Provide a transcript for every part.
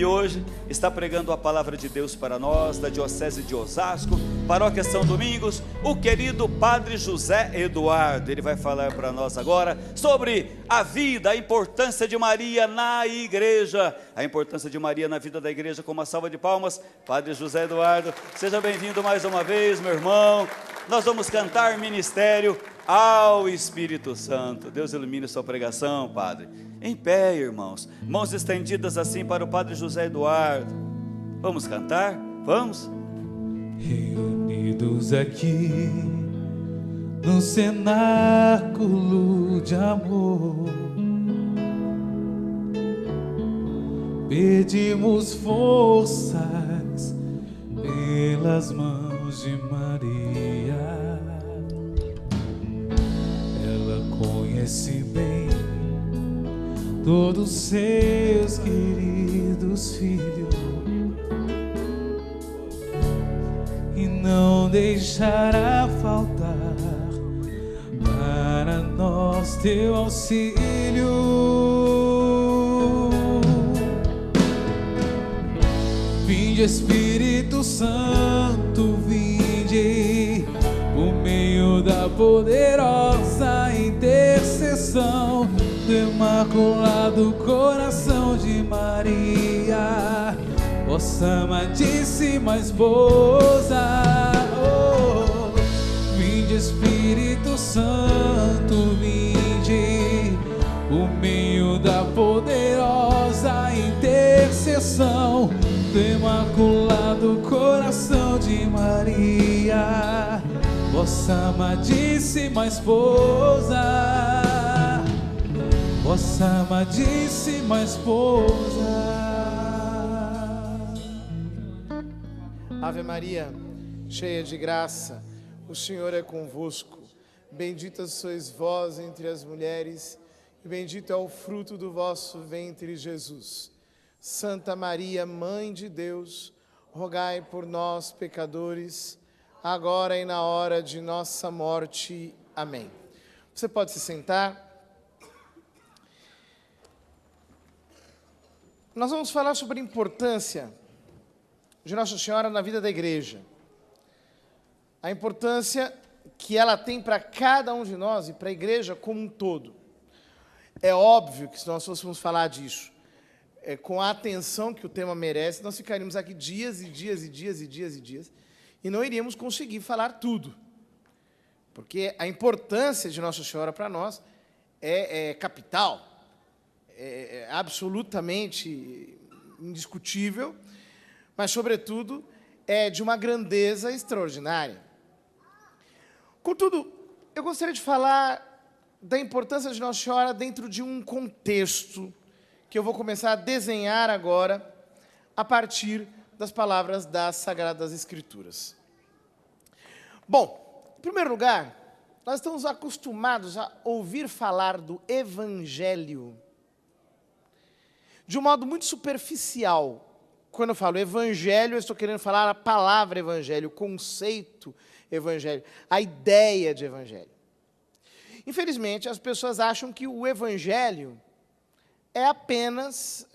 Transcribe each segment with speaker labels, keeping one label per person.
Speaker 1: e hoje está pregando a palavra de Deus para nós, da Diocese de Osasco, Paróquia São Domingos, o querido Padre José Eduardo. Ele vai falar para nós agora sobre a vida, a importância de Maria na igreja, a importância de Maria na vida da igreja. Com uma salva de palmas, Padre José Eduardo, seja bem-vindo mais uma vez, meu irmão. Nós vamos cantar ministério ao Espírito Santo. Deus ilumine sua pregação, Padre. Em pé, irmãos, mãos estendidas assim para o Padre José Eduardo. Vamos cantar? Vamos?
Speaker 2: Reunidos aqui no cenáculo de amor, pedimos forças pelas mãos de Maria. Ela conhece bem todos seus queridos filhos e não deixará faltar para nós teu auxílio. Vinde, Espírito Santo, vinde por meio da poderosa intercessão do Imaculado Coração de Maria, vossa amadíssima esposa. Oh, vinde, Espírito Santo, vinde por meio da poderosa intercessão do Imaculado Coração de Maria, vossa amadíssima esposa, vossa amadíssima esposa.
Speaker 3: Ave Maria, cheia de graça, o Senhor é convosco. Bendita sois vós entre as mulheres, e bendito é o fruto do vosso ventre, Jesus. Santa Maria, Mãe de Deus, rogai por nós, pecadores, agora e na hora de nossa morte. Amém. Você pode se sentar. Nós vamos falar sobre a importância de Nossa Senhora na vida da igreja. A importância que ela tem para cada um de nós e para a igreja como um todo. É óbvio que se nós fôssemos falar disso com a atenção que o tema merece, nós ficaríamos aqui dias e dias e dias e dias e dias e não iríamos conseguir falar tudo. Porque a importância de Nossa Senhora para nós é capital, é absolutamente indiscutível, mas, sobretudo, é de uma grandeza extraordinária. Contudo, eu gostaria de falar da importância de Nossa Senhora dentro de um contexto que eu vou começar a desenhar agora a partir das palavras das Sagradas Escrituras. Bom, em primeiro lugar, nós estamos acostumados a ouvir falar do Evangelho de um modo muito superficial. Quando eu falo Evangelho, eu estou querendo falar a palavra Evangelho, o conceito Evangelho, a ideia de Evangelho. Infelizmente, as pessoas acham que o Evangelho é apenas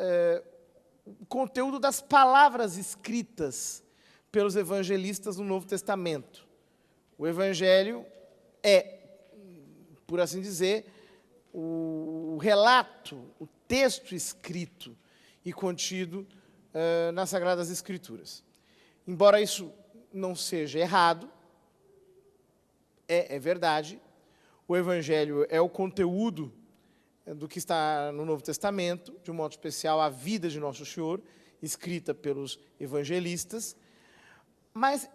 Speaker 3: o conteúdo das palavras escritas pelos evangelistas no Novo Testamento. O Evangelho é, por assim dizer, o relato, o texto escrito e contido nas Sagradas Escrituras. Embora isso não seja errado, é verdade, o Evangelho é o conteúdo do que está no Novo Testamento, de um modo especial a vida de Nosso Senhor, escrita pelos evangelistas, mas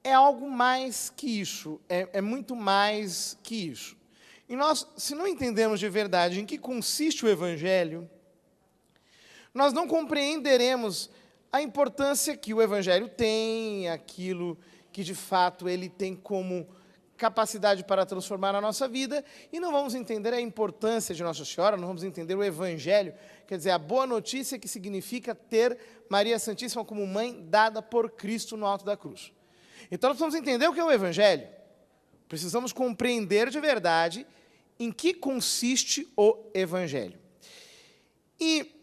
Speaker 3: é algo mais que isso, é muito mais que isso. E nós, se não entendemos de verdade em que consiste o Evangelho, nós não compreenderemos a importância que o Evangelho tem, aquilo que de fato ele tem como capacidade para transformar a nossa vida, e não vamos entender a importância de Nossa Senhora, não vamos entender o Evangelho, quer dizer, a boa notícia que significa ter Maria Santíssima como mãe dada por Cristo no alto da cruz. Então nós precisamos entender o que é o Evangelho, precisamos compreender de verdade em que consiste o Evangelho. E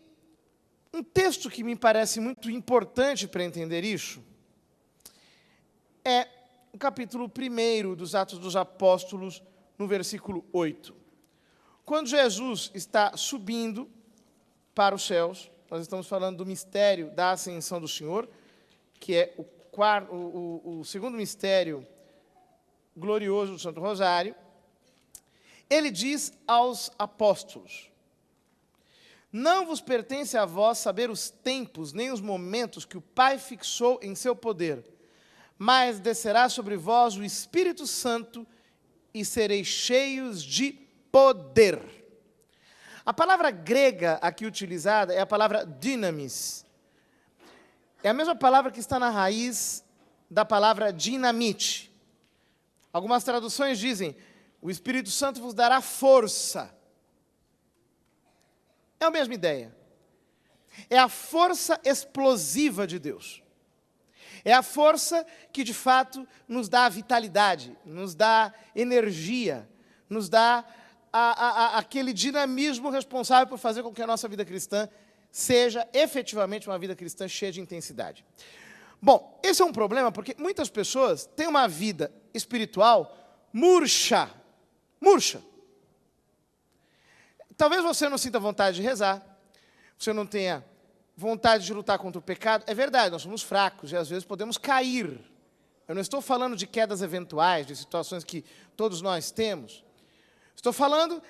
Speaker 3: Um texto que me parece muito importante para entender isso é o capítulo 1 dos Atos dos Apóstolos, no versículo 8. Quando Jesus está subindo para os céus, nós estamos falando do mistério da ascensão do Senhor, que é o segundo mistério glorioso do Santo Rosário. Ele diz aos apóstolos: não vos pertence a vós saber os tempos, nem os momentos que o Pai fixou em seu poder, mas descerá sobre vós o Espírito Santo e sereis cheios de poder. A palavra grega aqui utilizada é a palavra dynamis. É a mesma palavra que está na raiz da palavra dinamite. Algumas traduções dizem: o Espírito Santo vos dará força. É a mesma ideia. É a força explosiva de Deus. É a força que, de fato, nos dá vitalidade, nos dá energia, nos dá aquele dinamismo responsável por fazer com que a nossa vida cristã seja efetivamente uma vida cristã cheia de intensidade. Bom, esse é um problema porque muitas pessoas têm uma vida espiritual murcha. Talvez você não sinta vontade de rezar, você não tenha vontade de lutar contra o pecado. É verdade, nós somos fracos e às vezes podemos cair. Eu não estou falando de quedas eventuais, de situações que todos nós temos. Estou falando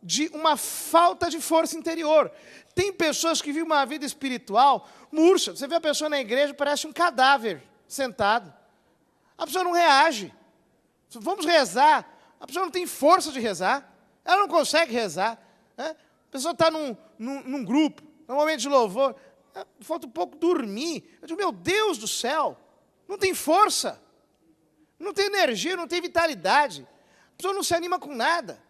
Speaker 3: de uma falta de força interior. Tem pessoas que vivem uma vida espiritual murcha. Você vê a pessoa na igreja, parece um cadáver sentado. A pessoa não reage. Vamos rezar. A pessoa não tem força de rezar. Ela não consegue rezar. A pessoa está num grupo, num momento de louvor, falta um pouco dormir. Eu digo, meu Deus do céu, não tem força, não tem energia, não tem vitalidade. A pessoa não se anima com nada.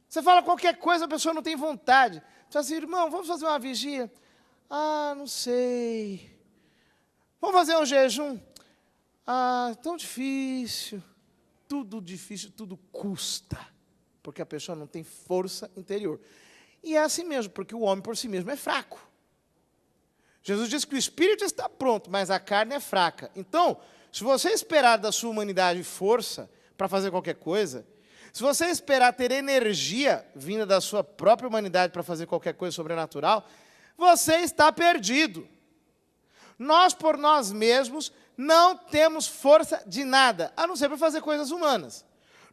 Speaker 3: Você fala qualquer coisa, a pessoa não tem vontade. Você fala assim, irmão, vamos fazer uma vigia? Ah, não sei. Vamos fazer um jejum? Ah, tão difícil. Tudo difícil, tudo custa. Porque a pessoa não tem força interior. E é assim mesmo, porque o homem por si mesmo é fraco. Jesus disse que o espírito está pronto, mas a carne é fraca. Então, se você esperar da sua humanidade força para fazer qualquer coisa, se você esperar ter energia vinda da sua própria humanidade para fazer qualquer coisa sobrenatural, você está perdido. Nós, por nós mesmos, não temos força de nada, a não ser para fazer coisas humanas.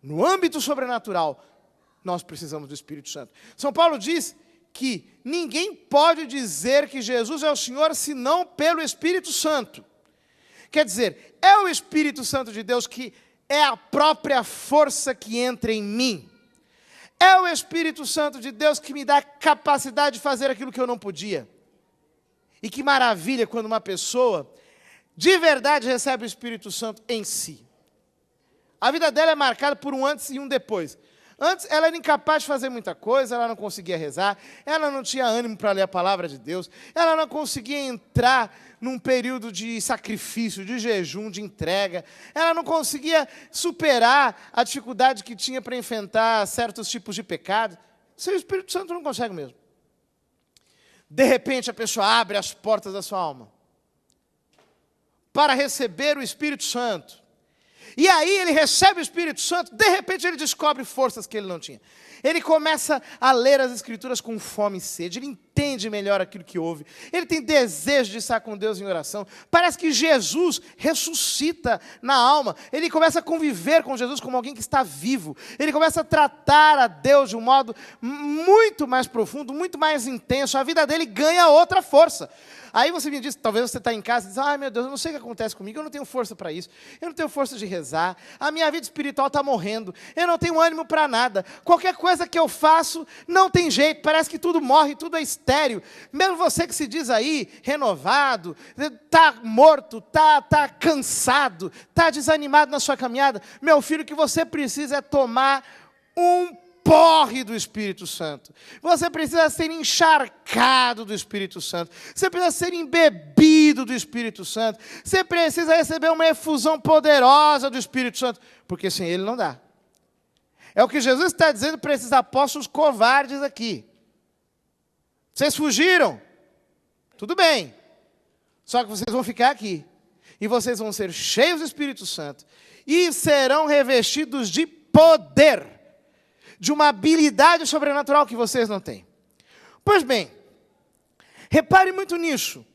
Speaker 3: No âmbito sobrenatural, nós precisamos do Espírito Santo. São Paulo diz que ninguém pode dizer que Jesus é o Senhor senão pelo Espírito Santo. Quer dizer, é o Espírito Santo de Deus que é a própria força que entra em mim. É o Espírito Santo de Deus que me dá capacidade de fazer aquilo que eu não podia. E que maravilha quando uma pessoa de verdade recebe o Espírito Santo em si. A vida dela é marcada por um antes e um depois. Antes, ela era incapaz de fazer muita coisa, ela não conseguia rezar, ela não tinha ânimo para ler a palavra de Deus, ela não conseguia entrar num período de sacrifício, de jejum, de entrega, ela não conseguia superar a dificuldade que tinha para enfrentar certos tipos de pecado. Seu Espírito Santo não consegue mesmo. De repente, a pessoa abre as portas da sua alma para receber o Espírito Santo. E aí ele recebe o Espírito Santo, de repente ele descobre forças que ele não tinha. Ele começa a ler as Escrituras com fome e sede, ele entende melhor aquilo que ouve, ele tem desejo de estar com Deus em oração. Parece que Jesus ressuscita na alma, ele começa a conviver com Jesus como alguém que está vivo, ele começa a tratar a Deus de um modo muito mais profundo, muito mais intenso, a vida dele ganha outra força. Aí você me diz, talvez você está em casa e diz, ai meu Deus, eu não sei o que acontece comigo, eu não tenho força para isso, eu não tenho força de rezar, a minha vida espiritual está morrendo, eu não tenho ânimo para nada, qualquer coisa que eu faço não tem jeito, parece que tudo morre, tudo é estéril. Mesmo você que se diz aí, renovado, está morto, está cansado, está desanimado na sua caminhada, meu filho, o que você precisa é tomar um porre do Espírito Santo. Você precisa ser encharcado do Espírito Santo. Você precisa ser embebido do Espírito Santo. Você precisa receber uma efusão poderosa do Espírito Santo, porque sem ele não dá. É o que Jesus está dizendo para esses apóstolos covardes aqui. Vocês fugiram? Tudo bem. Só que vocês vão ficar aqui. E vocês vão ser cheios do Espírito Santo. E serão revestidos de poder. De uma habilidade sobrenatural que vocês não têm. Pois bem, repare muito nisso.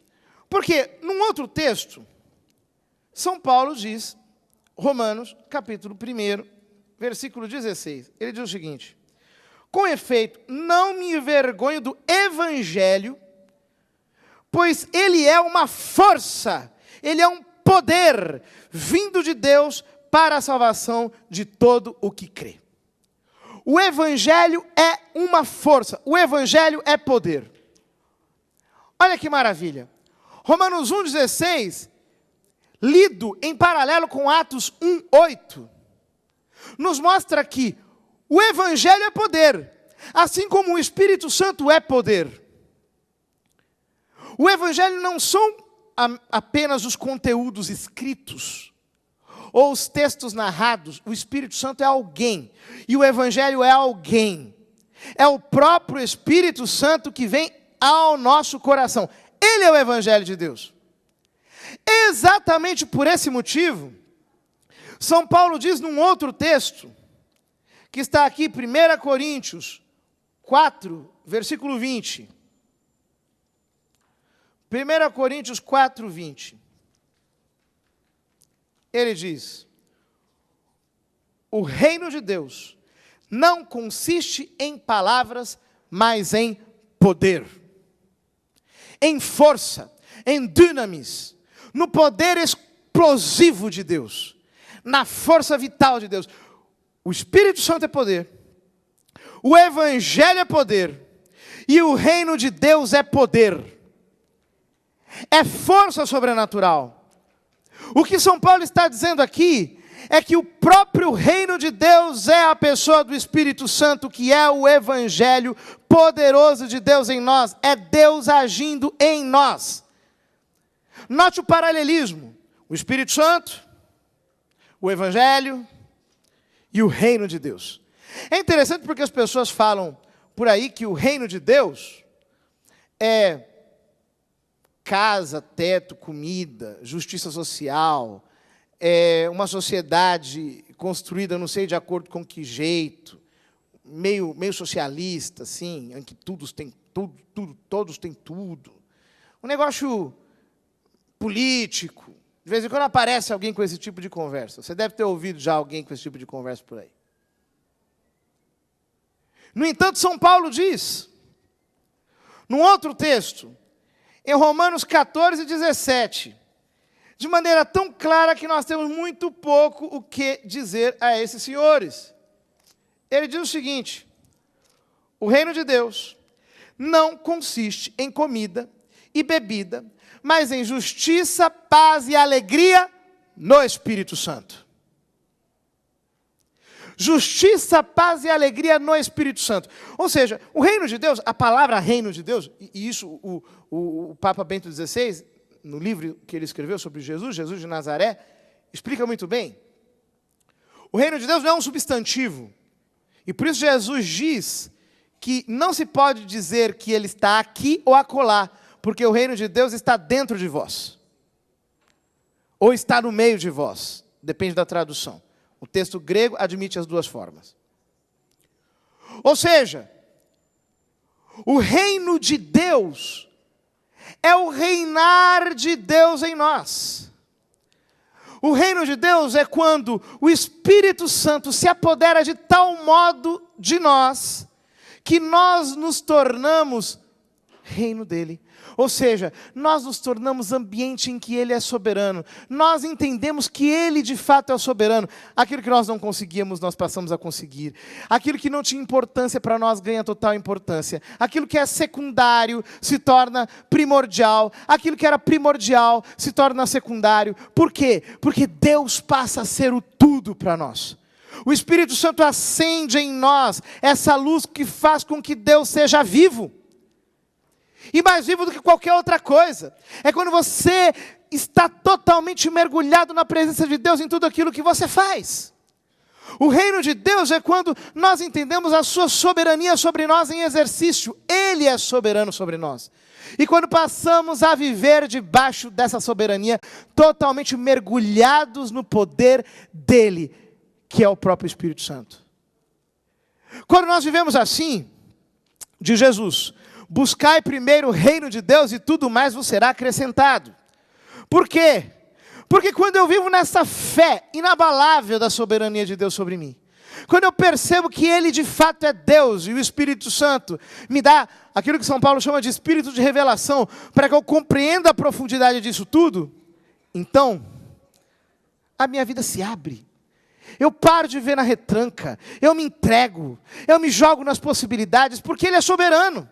Speaker 3: Porque, num outro texto, São Paulo diz, Romanos, capítulo 1, versículo 16. Ele diz o seguinte: com efeito, não me envergonho do Evangelho, pois ele é uma força, ele é um poder vindo de Deus para a salvação de todo o que crê. O Evangelho é uma força, o Evangelho é poder. Olha que maravilha. Romanos 1,16, lido em paralelo com Atos 1,8, nos mostra que o Evangelho é poder, assim como o Espírito Santo é poder. O Evangelho não são apenas os conteúdos escritos, ou os textos narrados. O Espírito Santo é alguém, e o Evangelho é alguém. É o próprio Espírito Santo que vem ao nosso coração. Ele é o Evangelho de Deus. Exatamente por esse motivo, São Paulo diz num outro texto, que está aqui, 1 Coríntios 4, versículo 20. 1 Coríntios 4, 20. Ele diz: o reino de Deus não consiste em palavras, mas em poder, em força, em dunamis, no poder explosivo de Deus, na força vital de Deus. O Espírito Santo é poder, o Evangelho é poder, e o reino de Deus é poder, é força sobrenatural. O que São Paulo está dizendo aqui é que o próprio reino de Deus é a pessoa do Espírito Santo, que é o Evangelho poderoso de Deus em nós, é Deus agindo em nós. Note o paralelismo: o Espírito Santo, o Evangelho e o reino de Deus. É interessante porque as pessoas falam por aí que o reino de Deus é casa, teto, comida, justiça social, é uma sociedade construída, não sei de acordo com que jeito, meio socialista, assim, em que todos têm tudo. Um negócio político. De vez em quando aparece alguém com esse tipo de conversa. Você deve ter ouvido já alguém com esse tipo de conversa por aí. No entanto, São Paulo diz, num outro texto, em Romanos 14, 17, de maneira tão clara que nós temos muito pouco o que dizer a esses senhores. Ele diz o seguinte: o reino de Deus não consiste em comida e bebida, mas em justiça, paz e alegria no Espírito Santo. Justiça, paz e alegria no Espírito Santo. Ou seja, o reino de Deus, a palavra reino de Deus, e isso o Papa Bento XVI, no livro que ele escreveu sobre Jesus de Nazaré, explica muito bem. O reino de Deus não é um substantivo. E por isso Jesus diz que não se pode dizer que ele está aqui ou acolá, porque o reino de Deus está dentro de vós. Ou está no meio de vós. Depende da tradução. O texto grego admite as duas formas. Ou seja, o reino de Deus é o reinar de Deus em nós. O reino de Deus é quando o Espírito Santo se apodera de tal modo de nós, que nós nos tornamos reino dele. Ou seja, nós nos tornamos ambiente em que ele é soberano. Nós entendemos que ele de fato é o soberano. Aquilo que nós não conseguíamos, nós passamos a conseguir. Aquilo que não tinha importância para nós ganha total importância. Aquilo que é secundário se torna primordial. Aquilo que era primordial se torna secundário. Por quê? Porque Deus passa a ser o tudo para nós. O Espírito Santo acende em nós essa luz que faz com que Deus seja vivo. E mais vivo do que qualquer outra coisa. É quando você está totalmente mergulhado na presença de Deus em tudo aquilo que você faz. O reino de Deus é quando nós entendemos a sua soberania sobre nós em exercício. Ele é soberano sobre nós. E quando passamos a viver debaixo dessa soberania, totalmente mergulhados no poder dele, que é o próprio Espírito Santo. Quando nós vivemos assim, de Jesus, buscai primeiro o reino de Deus e tudo mais vos será acrescentado. Por quê? Porque quando eu vivo nessa fé inabalável da soberania de Deus sobre mim, quando eu percebo que Ele de fato é Deus e o Espírito Santo me dá aquilo que São Paulo chama de espírito de revelação, para que eu compreenda a profundidade disso tudo, então a minha vida se abre. Eu paro de ver na retranca, eu me entrego, eu me jogo nas possibilidades, porque Ele é soberano.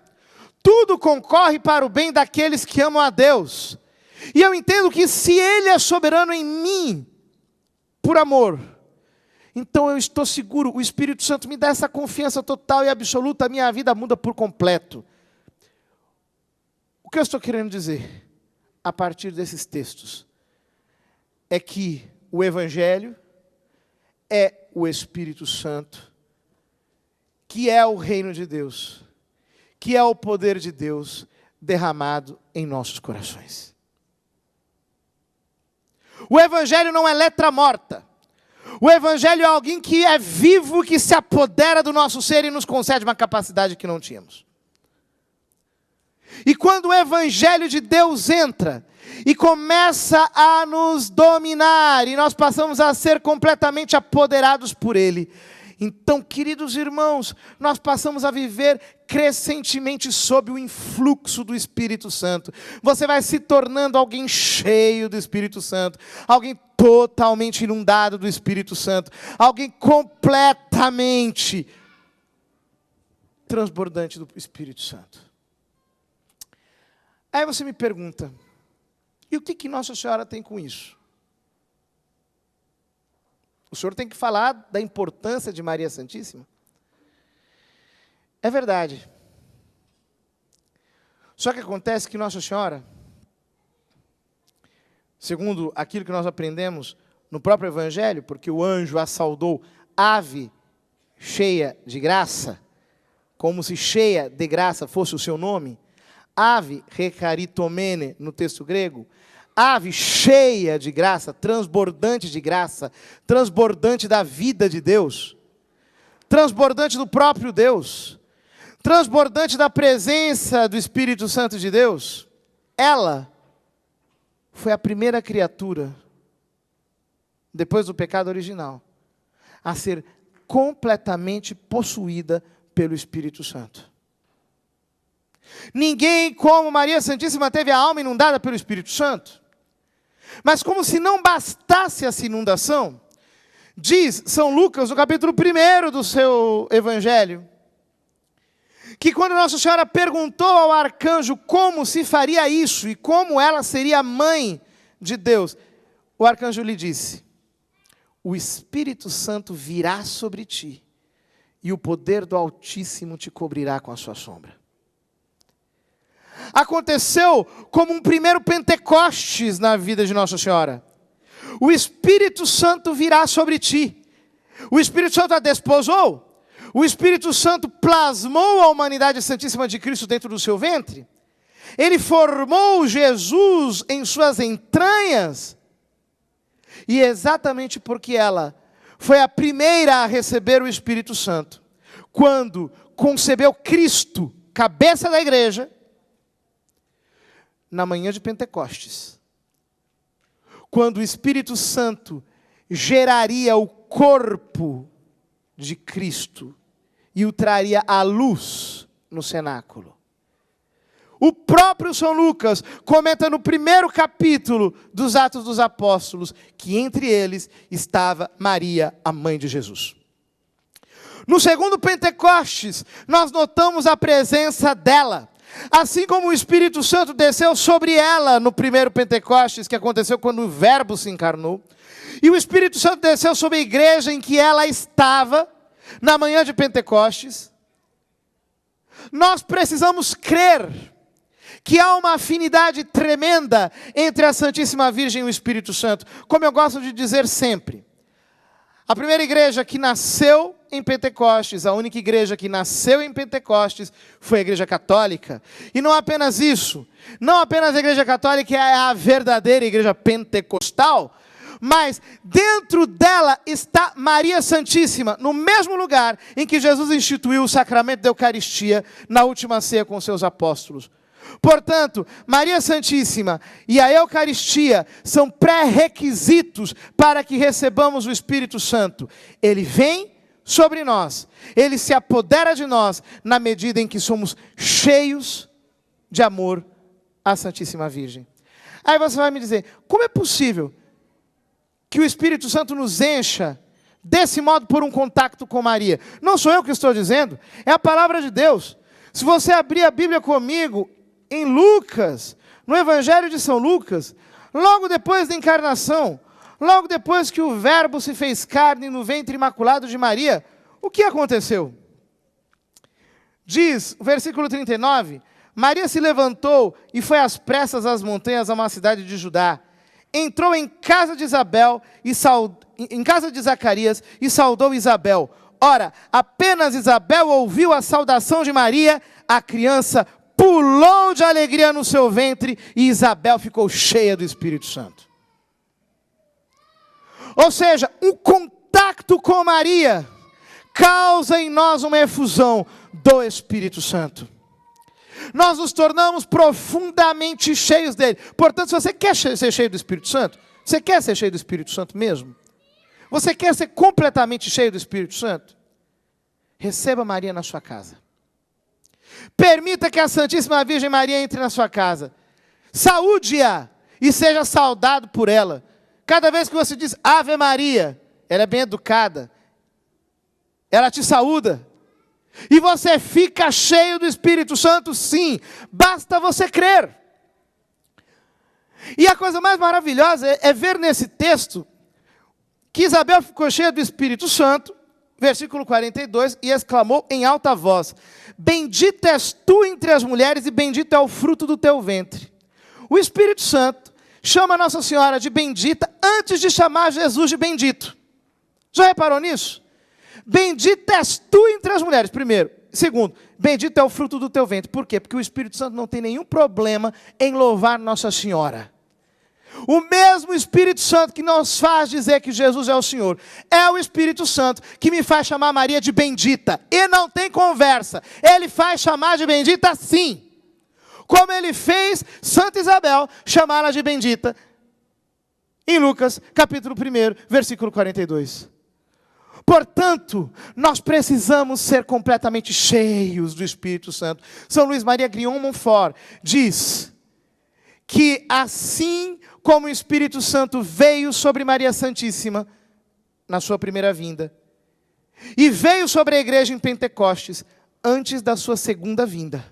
Speaker 3: Tudo concorre para o bem daqueles que amam a Deus. E eu entendo que se Ele é soberano em mim, por amor, então eu estou seguro, o Espírito Santo me dá essa confiança total e absoluta, a minha vida muda por completo. O que eu estou querendo dizer, a partir desses textos, é que o Evangelho é o Espírito Santo, que é o reino de Deus, que é o poder de Deus derramado em nossos corações. O Evangelho não é letra morta. O Evangelho é alguém que é vivo, que se apodera do nosso ser e nos concede uma capacidade que não tínhamos. E quando o Evangelho de Deus entra e começa a nos dominar, e nós passamos a ser completamente apoderados por Ele, então, queridos irmãos, nós passamos a viver crescentemente sob o influxo do Espírito Santo. Você vai se tornando alguém cheio do Espírito Santo, alguém totalmente inundado do Espírito Santo, alguém completamente transbordante do Espírito Santo. Aí você me pergunta, e o que Nossa Senhora tem com isso? O senhor tem que falar da importância de Maria Santíssima? É verdade. Só que acontece que Nossa Senhora, segundo aquilo que nós aprendemos no próprio Evangelho, porque o anjo a saudou ave cheia de graça, como se cheia de graça fosse o seu nome, ave recaritomene no texto grego, ave cheia de graça, transbordante da vida de Deus, transbordante do próprio Deus, transbordante da presença do Espírito Santo de Deus. Ela foi a primeira criatura, depois do pecado original, a ser completamente possuída pelo Espírito Santo. Ninguém como Maria Santíssima teve a alma inundada pelo Espírito Santo. Mas como se não bastasse essa inundação, diz São Lucas, no capítulo 1 do seu Evangelho, que quando Nossa Senhora perguntou ao arcanjo como se faria isso e como ela seria mãe de Deus, o arcanjo lhe disse: o Espírito Santo virá sobre ti e o poder do Altíssimo te cobrirá com a sua sombra. Aconteceu como um primeiro Pentecostes na vida de Nossa Senhora. O Espírito Santo virá sobre ti. O Espírito Santo a desposou. O Espírito Santo plasmou a humanidade santíssima de Cristo dentro do seu ventre. Ele formou Jesus em suas entranhas. E exatamente porque ela foi a primeira a receber o Espírito Santo, quando concebeu Cristo, cabeça da igreja, na manhã de Pentecostes, quando o Espírito Santo geraria o corpo de Cristo e o traria à luz no cenáculo. O próprio São Lucas comenta no 1º capítulo dos Atos dos Apóstolos que entre eles estava Maria, a mãe de Jesus. No segundo Pentecostes, nós notamos a presença dela. Assim como o Espírito Santo desceu sobre ela no 1º Pentecostes, que aconteceu quando o Verbo se encarnou, e o Espírito Santo desceu sobre a igreja em que ela estava, na manhã de Pentecostes, nós precisamos crer que há uma afinidade tremenda entre a Santíssima Virgem e o Espírito Santo. Como eu gosto de dizer sempre, A primeira igreja que nasceu em Pentecostes, a única igreja que nasceu em Pentecostes, foi a Igreja Católica. E não apenas isso, não apenas a Igreja Católica é a verdadeira igreja pentecostal, mas dentro dela está Maria Santíssima, no mesmo lugar em que Jesus instituiu o sacramento da Eucaristia na última ceia com seus apóstolos. Portanto, Maria Santíssima e a Eucaristia são pré-requisitos para que recebamos o Espírito Santo. Ele vem sobre nós, ele se apodera de nós na medida em que somos cheios de amor à Santíssima Virgem. Aí você vai me dizer, como é possível que o Espírito Santo nos encha desse modo por um contato com Maria? Não sou eu que estou dizendo, é a palavra de Deus. Se você abrir a Bíblia comigo, em Lucas, no Evangelho de São Lucas, logo depois da encarnação, logo depois que o Verbo se fez carne no ventre imaculado de Maria, o que aconteceu? Diz o versículo 39, Maria se levantou e foi às pressas às montanhas a uma cidade de Judá. Entrou em casa de em casa de Zacarias e saudou Isabel. Ora, apenas Isabel ouviu a saudação de Maria, a criança pulou de alegria no seu ventre e Isabel ficou cheia do Espírito Santo. Ou seja, um contato com Maria causa em nós uma efusão do Espírito Santo. Nós nos tornamos profundamente cheios dele. Portanto, se você quer ser cheio do Espírito Santo, você quer ser cheio do Espírito Santo mesmo? Você quer ser completamente cheio do Espírito Santo? Receba Maria na sua casa. Permita que a Santíssima Virgem Maria entre na sua casa. Saúde-a e seja saudado por ela. Cada vez que você diz Ave Maria, ela é bem educada. Ela te saúda. E você fica cheio do Espírito Santo, sim. Basta você crer. E a coisa mais maravilhosa é ver nesse texto que Isabel ficou cheia do Espírito Santo, versículo 42, e exclamou em alta voz, bendita és tu entre as mulheres e bendito é o fruto do teu ventre. O Espírito Santo chama Nossa Senhora de bendita antes de chamar Jesus de bendito. Já reparou nisso? Bendita és tu entre as mulheres, primeiro. Segundo, bendito é o fruto do teu ventre. Por quê? Porque o Espírito Santo não tem nenhum problema em louvar Nossa Senhora. O mesmo Espírito Santo que nos faz dizer que Jesus é o Senhor, é o Espírito Santo que me faz chamar Maria de bendita. E não tem conversa. Ele faz chamar de bendita sim. Como ele fez Santa Isabel chamá-la de bendita. Em Lucas, capítulo 1, versículo 42. Portanto, nós precisamos ser completamente cheios do Espírito Santo. São Luís Maria Grignon Montfort diz que assim como o Espírito Santo veio sobre Maria Santíssima na sua primeira vinda, e veio sobre a igreja em Pentecostes antes da sua segunda vinda,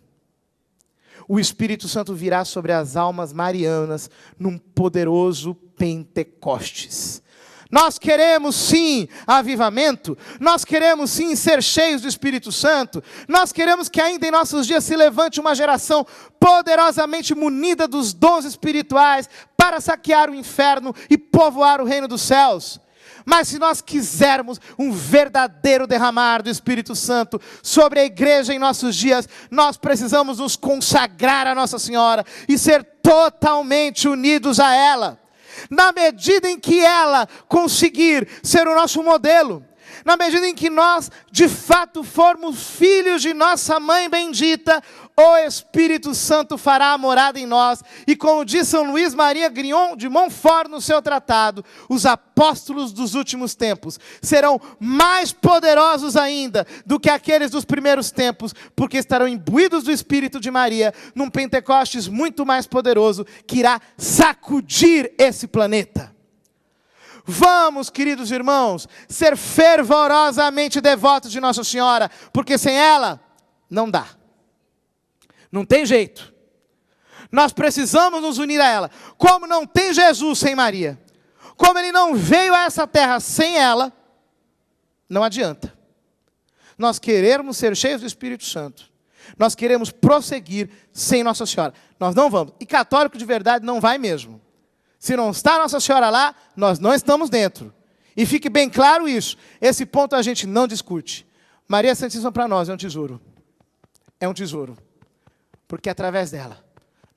Speaker 3: o Espírito Santo virá sobre as almas marianas num poderoso Pentecostes. Nós queremos sim avivamento, nós queremos sim ser cheios do Espírito Santo, nós queremos que ainda em nossos dias se levante uma geração poderosamente munida dos dons espirituais para saquear o inferno e povoar o reino dos céus. Mas se nós quisermos um verdadeiro derramar do Espírito Santo sobre a igreja em nossos dias, nós precisamos nos consagrar a Nossa Senhora e ser totalmente unidos a ela. Na medida em que ela conseguir ser o nosso modelo, na medida em que nós, de fato, formos filhos de nossa mãe bendita, o Espírito Santo fará a morada em nós. E como diz São Luís Maria Grignon de Montfort no seu tratado, os apóstolos dos últimos tempos serão mais poderosos ainda do que aqueles dos primeiros tempos, porque estarão imbuídos do Espírito de Maria, num Pentecostes muito mais poderoso, que irá sacudir esse planeta. Vamos, queridos irmãos, ser fervorosamente devotos de Nossa Senhora, porque sem ela, não dá. Não tem jeito. Nós precisamos nos unir a ela. Como não tem Jesus sem Maria, como ele não veio a essa terra sem ela, não adianta. Nós queremos ser cheios do Espírito Santo. Nós queremos prosseguir sem Nossa Senhora. Nós não vamos. E católico de verdade não vai mesmo. Se não está Nossa Senhora lá, nós não estamos dentro. E fique bem claro isso. Esse ponto a gente não discute. Maria Santíssima para nós é um tesouro. É um tesouro. Porque através dela,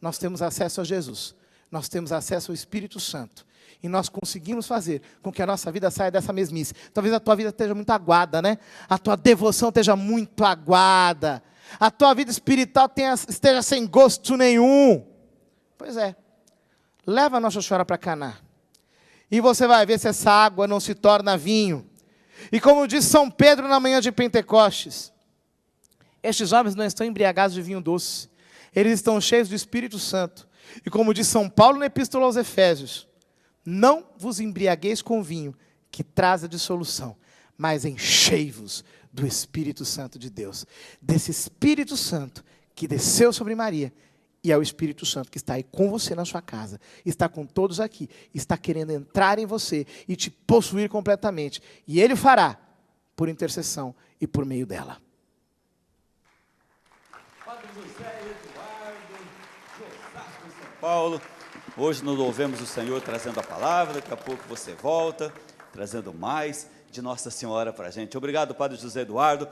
Speaker 3: nós temos acesso a Jesus. Nós temos acesso ao Espírito Santo. E nós conseguimos fazer com que a nossa vida saia dessa mesmice. Talvez a tua vida esteja muito aguada, né? A tua devoção esteja muito aguada. A tua vida espiritual esteja sem gosto nenhum. Pois é. Leva a Nossa Senhora para Caná. E você vai ver se essa água não se torna vinho. E como diz São Pedro na manhã de Pentecostes, estes homens não estão embriagados de vinho doce. Eles estão cheios do Espírito Santo. E como diz São Paulo na Epístola aos Efésios, não vos embriagueis com vinho, que traz a dissolução, mas enchei-vos do Espírito Santo de Deus. Desse Espírito Santo que desceu sobre Maria, e é o Espírito Santo que está aí com você na sua casa, está com todos aqui, está querendo entrar em você e te possuir completamente. E Ele fará por intercessão e por meio dela.
Speaker 1: Padre José Eduardo, de Osasco, São Paulo. Hoje nós louvemos o Senhor trazendo a palavra, daqui a pouco você volta, trazendo mais de Nossa Senhora para a gente. Obrigado, Padre José Eduardo.